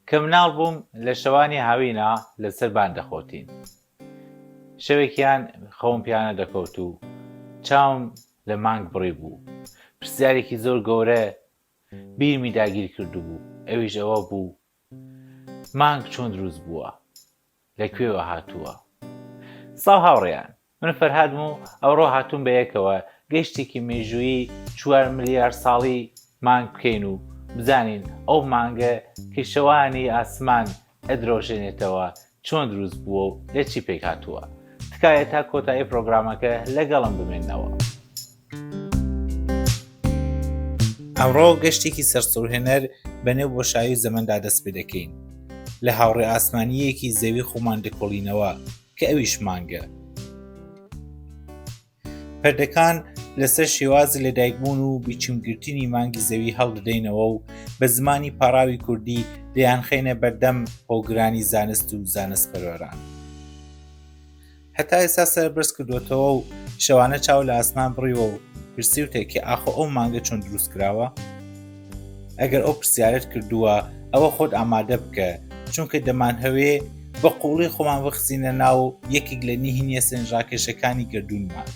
کە مناڵ بووم لە شەوانی هاوینە لەسەر بان دەخۆتین. شەوێکیان خەوم پیانە دەکەوت و چاوم لە مانگ بڕی بوو. پرسیارێکی زۆر گەورە بیرمی داگیر کردو بوو. ئەویش ئەوە بوو مانگ چۆن دروست بووە، لەکوێوە هاتووە. ساو هاوڕێیان، من فەرهادم و ئەوڕۆ هاتوون بە یەکەوە گەشتێکی مێژوویی 4 ملیار ساڵی مانگ بکەین و بزانین ئەو مانگە کە شەوانی ئاسمان ئەدرۆژێنێتەوە چۆن دروست بووە و لە چی پێک هاتووە. تکایە تا کۆتایی پرۆگرامەکە لەگەڵم بمێنەوە. ئەمڕۆ گەشتێکی سەرسوڕهێنەر بەنێو بۆشایی و زەمەندا دەست پێ دەکەین لە هاوڕێ ئاسمانیەکی زەوی خۆمان دەکۆڵینەوە کە ئەویش مانگە. پەردەکان لەسەر شێوازی لەدایکبوون و بیچوونگرتنی مانگی زەوی هەڵدەدەینەوە و بە زمانی پاراوی کوردی دەیانخێنە بەردەم هۆگرانی زانست و زانستپەروەران. هەتا ئێستا سەربرز کردوتەوە و شەوانە چاو لە ئاسمان بڕیوە و پرسیوتێک کە ئاخۆ ئەو مانگە چۆن دروست کراوە؟ ئەگەر ئەو پرسیارت کردووە ئەوە خۆت ئامادە بکە، چونکە دەمانهەوێ بە قوڵی خۆمان بخزینە ناو یەکێک لە نهێنیە سەرنجڕاکێشەکانی گەردوونمان.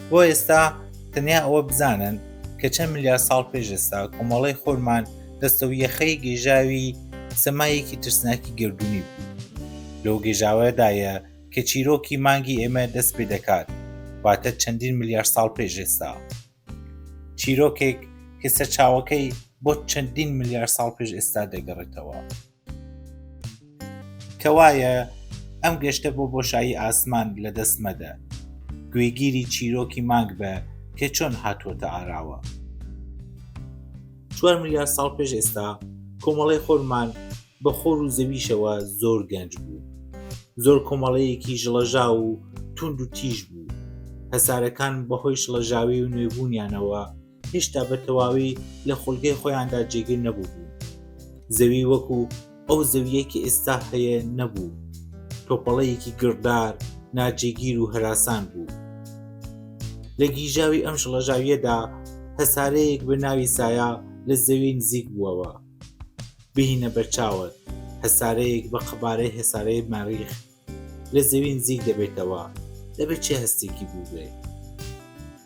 بۆ ئێستا تەنیا ئەوە بزانن کە چەند ملیار ساڵ پێش ئێستا کۆمەڵەی خۆرمان دەستە و یەخەی گێژاوی سەمایەکی ترسناکی گەردوونی بوو. لەو گێژاوەدایە کە چیرۆکی مانگی ئێمە دەست پێ دەکات، واتە چەندین ملیار ساڵ پێش ئێستا. چیرۆکێک کە سەرچاوەکەی بۆ چەندین ملیار ساڵ پێش ئێستا دەگەڕێتەوە. کەوایە ئەم گەشتە بۆ بۆشایی ئاسمان لە دەستمەدە، گوێگیری چیرۆکی مانگ بە کە چۆن هاتووەتە ئاراوە. 4 ملیار ساڵ پێش ئێستا کۆمەڵەی خۆرمان بە خۆر و زەویشەوە زۆر گەنج بوو. زۆر کۆمەڵەیەکی ژڵەژاو و توند و تیژ بوو. هەسارەکان بەهۆی شڵەژاوی و نوێبوونیانەوە هێشتا بە تەواوی لە خولگەی خۆیاندا جێگیر نەبوو بوو. زەوی وەکو ئەو زەویەکی ئێستا هەیە نەبوو. تۆپەڵەیەکی گردار، ناجێگیر و هەراسان بوو. لە گیژاوی ئەم شڵەژاویەدا هەسارەیەک بە ناوی سایە لە زەوی نزیک بووەوە. بهینە بەرچاوت، هەسارەیەک بە قەبارەی هەسارەی مەریخ لە زەوی نزیک دەبێتەوە. دەبێت چه هەستێکی بوو بێ.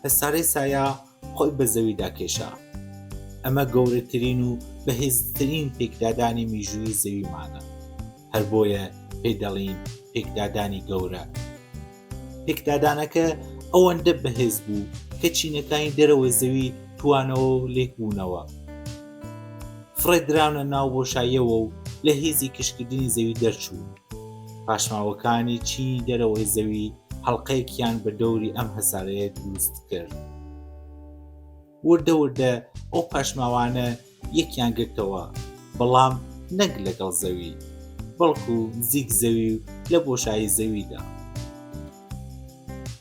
هەسارەی سایە خۆی بە زەویدا کێشا. ئەمە گەورەترین و بەهێزترین پێکدادانی میژووی زەویمانە. هەر بۆیە پێ دەڵین پێکدادانی گەورە. پێکدادانەکە ئەوەندە بەهێز بوو کە چینەکانی دەرەوەی زەوی توانەوە و لێک بوونەوە. فڕێدراونە ناو بۆشاییەوە و لە هێزی کشکردنی زەوی دەرچوون. پاشماوەکانی چینی دەرەوەی زەوی هەڵقەیەکیان بە دەوری ئەم هەسارەیە دروست کرد. وردە وردە ئەو پاشماوانە یەکیان گرتەوە، بەڵام نەک لەگەڵ زەوی، بەڵکو نزیک زەوی و لە بۆشایی زەویدا.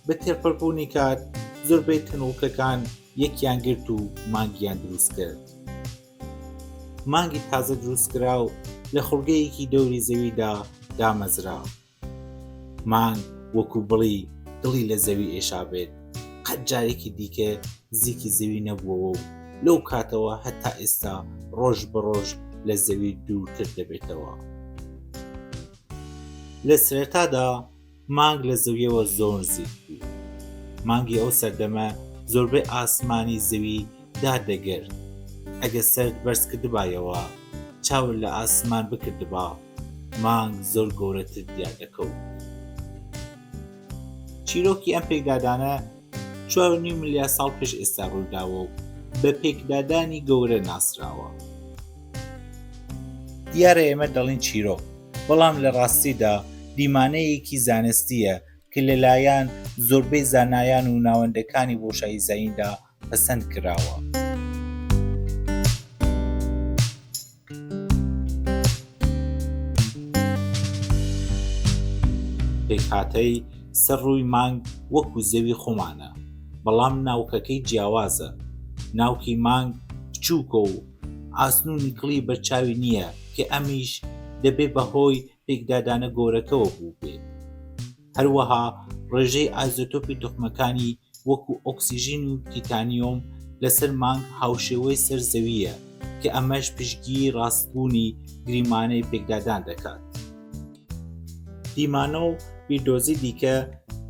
بە تێپەڕبوونی کات زۆربەی تەنوڵکەکان یەکیان گرت و مانگیان دروست کرد. مانگی تازە دروستکرا و لە خولگەیەکی دەوری زەویدا دامەزرا. مانگ وەکو بڵی دڵی لە زەوی ئێشابێت، قەت جارێکی دیکە زیکی زەوی نەبووەوە و لەو کاتەوە هەتا ئێستا ڕۆژ بە ڕۆژ لە زەوی دوورتر دەبێتەوە. لە سرەتادا مانگ لە زەویەوە زۆر نزیک بوو. مانگی ئەو سەردەمە زۆربەی ئاسمانی زەوی دادەگرت. ئەگە سەرد بەرز کردبایەوە، چاور لە ئاسمان بکردبا، مانگ زۆر گەورەتر دیار دەکەوت. چیرۆکی ئەم پێکدادانە 4.5 ملیار ساڵ پێش ئێستا ڕووداوە و بە پێکدادانی گەورە ناسراوە. دیارە ئێمە دەڵین چیرۆک، بەڵام لە ڕاستیدا دیمانەیەکی زانستیە کە لەلایەن زۆربەی زانایان و ناوەندەکانی بۆشایی زەویندا پەسەند کراوە. پێکهاتەی سەر ڕووی مانگ وەکو زەوی خۆمانە، بەڵام ناوکەکەی جیاوازە. ناوکی مانگ بچووکە و ئاسنوونی کڵی بەرچاوی نییە کە ئەمیش دەبێ بەهۆی پێکدادانە گۆرەکەوە بوو بێ. هەروەها ڕێژەی ئایزۆتۆپی تۆخمەکانی وەکو ئۆکسیژین و تیتانیۆم لەسەر مانگ هاوشێوەی سەر زەویە کە ئەمەش پشتگیری ڕاستبوونی گریمانەی پێکدادان دەکات. دیمانە و بیردۆزی دیکە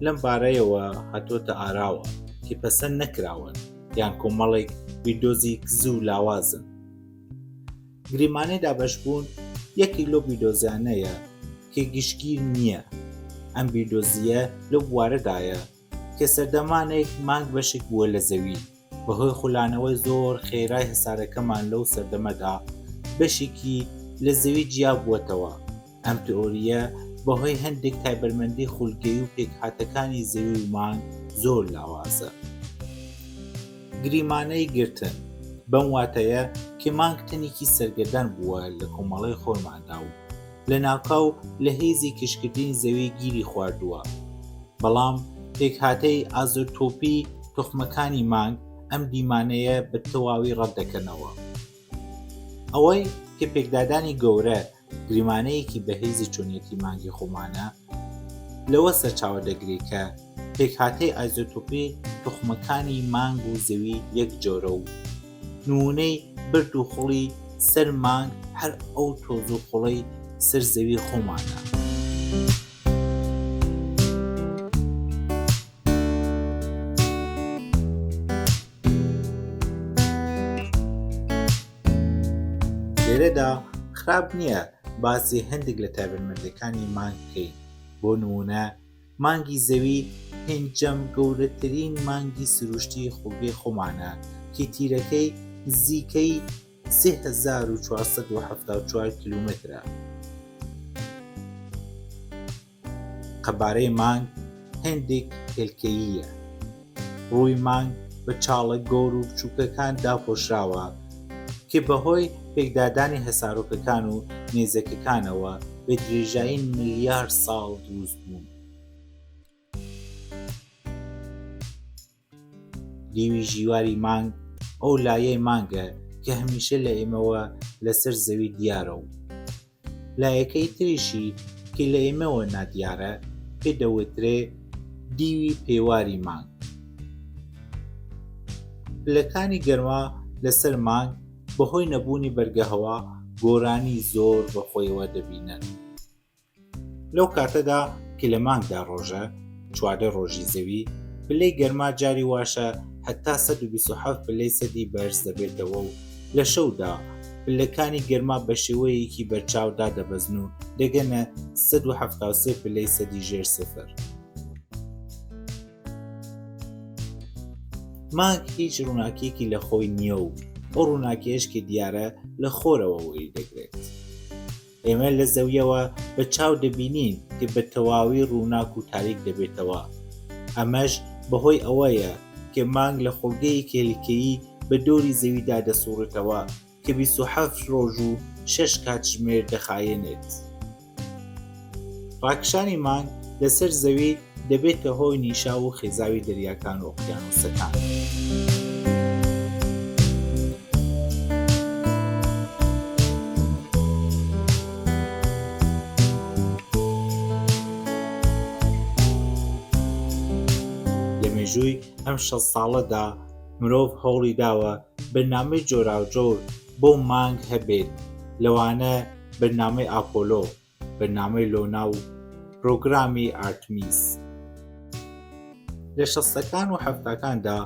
لەم بارەیەوە هاتوۆتە ئاراوە کە پەسەند نەکراون یان کۆمەڵێک بیردۆزی کز و لاوازن. گریمانەی دابەشبوون یەکی لەو بیردۆزیانەیە کە گشتگیر نییە. ئەم بیردۆزیە لەو بوارەدایە کە سەردەمانێک مانگ بەشێک بووە لە زەوی بەهۆی خولانەوەی زۆر خێرای هەسارەکەمان لەو سەردەمەدا بەشێکی لە زەوی جیا بووەتەوە. ئەم تئۆریە بەهۆی هەندێک تایبەتمەندی خولگەیی و پێکهاتەکانی زەوی و مانگ زۆر لاوازە. گریمانەی گرتن بەم واتەیە کە مانگ تەنێکی سەرگەردان بووە لە کۆمەڵەی خۆرماندا و لە ناوکاو لە هێزی کشکردنی زەوی گیری خواردووە. بەڵام پێکهاتەی ئازۆتۆپی تۆخمەکانی مانگ ئەم دیمانەیە بە تەواوی ڕەت دەکەنەوە. ئەوەی کە پێکدادانی گەورە گریمانەیەکی بەهێزی چۆنیەتی مانگی خۆمانە لەوە سەرچاوە دەگرێت کە پێکهاتەی ئایزۆتۆپی تۆخمەکانی مانگ و زەوی یەک جۆرە و نمونەی برد و خوڵی سەر مانگ هەر ئەو تۆز و خوڵەی سەر زەوی خۆمانە. لێرەدا خراپ نییە باسی هەندێک لە تایبەتمەندیەکانی مانگ بکەین. بۆ نمونە مانگی زەوی پێنجەم گەورەترین مانگی سروشتی خوڵگەی خۆمانە کە تیرەکەی نزیکەی 3474 کیلومترە. قەبارەی مانگ هەندێک هێلکەییە. ڕووی مانگ بە چاڵە گەور و بچووکەکان داپۆشراوە کە بەهۆی پێکدادانی هەسارۆکەکان و نێزەکەکانەوە بە درێژایی ملیار ساڵ دروست بوون. دیوی ژیواری مانگ ئەو لایەی مانگە کە هەمیشە لە ئێمەوە لەسەر زەوی دیارە و لایەکەی تریشی کە لە ئێمەوە نادیارە پێدەوترێ دیوی پێواری مانگ. پلەکانی گەرما لەسەر مانگ بەهۆی نەبوونی بەرگەهەوا گۆرانی زۆر بەخۆیەوە دەبینن. لەو کاتەدا کە لە مانگدا ڕۆژە 14 ڕۆژی زەوی پلەی گەرما جاری واشە هەتا 127 پلەی سەدی بەرز دەبێتەوە و لە شەودا پلەکانی گەرما بە شێوەیەکی بەرچاودا دەبەزن و دەگەنە 173 پلەی سەدی ژێر سفر. مانگ هیچ ڕووناکیەکی لە خۆی نییە و ئەو ڕووناکیەش کە دیارە لە خۆرەوە وەری دەگرێت. ئێمە لە زەویەوە بە چاو دەبینین کە بە تەواوی ڕووناک و تاریک دەبێتەوە. ئەمەش بەهۆی ئەوەیە کە مانگ لە خۆڵگەی هێلکەیی بە دۆری زەویدا دەسوڕێتەوە کە 27 ڕۆژ و 6 کاتژمێر دەخایەنێت. ڕاکشانی مانگ لەسەر زەوی دەبێتە هۆی نیشا و خێزاوی دەریاکان و ئۆقیانوسەکان. لە مێژووی ئەم 6 ساڵەدا مرۆڤ هەوڵی داوە بەرنامەی جۆراوجۆر بۆ مانگ هەبێت، لەوانە بەرنامەی ئاپۆلۆ، بەرنامەی لۆنا و پرۆگرامی ئارتمیس. لە 60ەکان و 70ەکاندا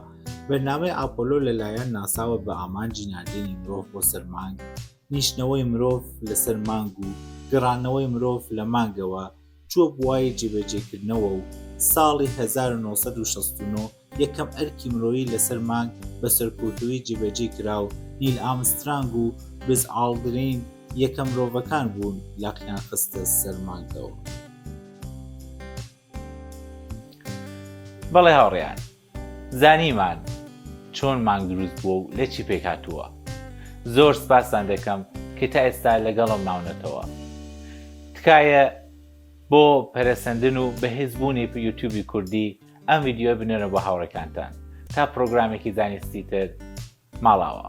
بەرنامەی ئاپۆلۆ لەلایەن ناساوە بە ئامانجی ناردنی مرۆڤ بۆ سەر مانگ، نیشتنەوەی مرۆڤ لەسەر مانگ و گەڕانەوەی مرۆڤ لە مانگەوە چووە بووای جێبەجێکردنەوە و ساڵی 1969 یەکەم ئەرکی مرۆیی لەسەر مانگ بە سەرکەوتووی جێبەجێ کرا و نیل ئامسترانگ و بز ئالدرین یەکەم مرۆڤەکان بوون لاقیان خستە سەر مانگەوە. بەڵێ هاوڕێیان، زانیمان چۆن مانگ دروست بووە و لە چی پێک هاتووە. زۆر سپاسان دەکەم کە تا ئێستا لەگەڵم ماونەتەوە. تکایە بۆ پەرەسەندن و بەهێزبوونی یوتیوبی کوردی ئەم ڤیدیۆ بنێرە بۆ هاوڕێکانتان تا پرۆگرامێکی زانستی تر ماڵاوە.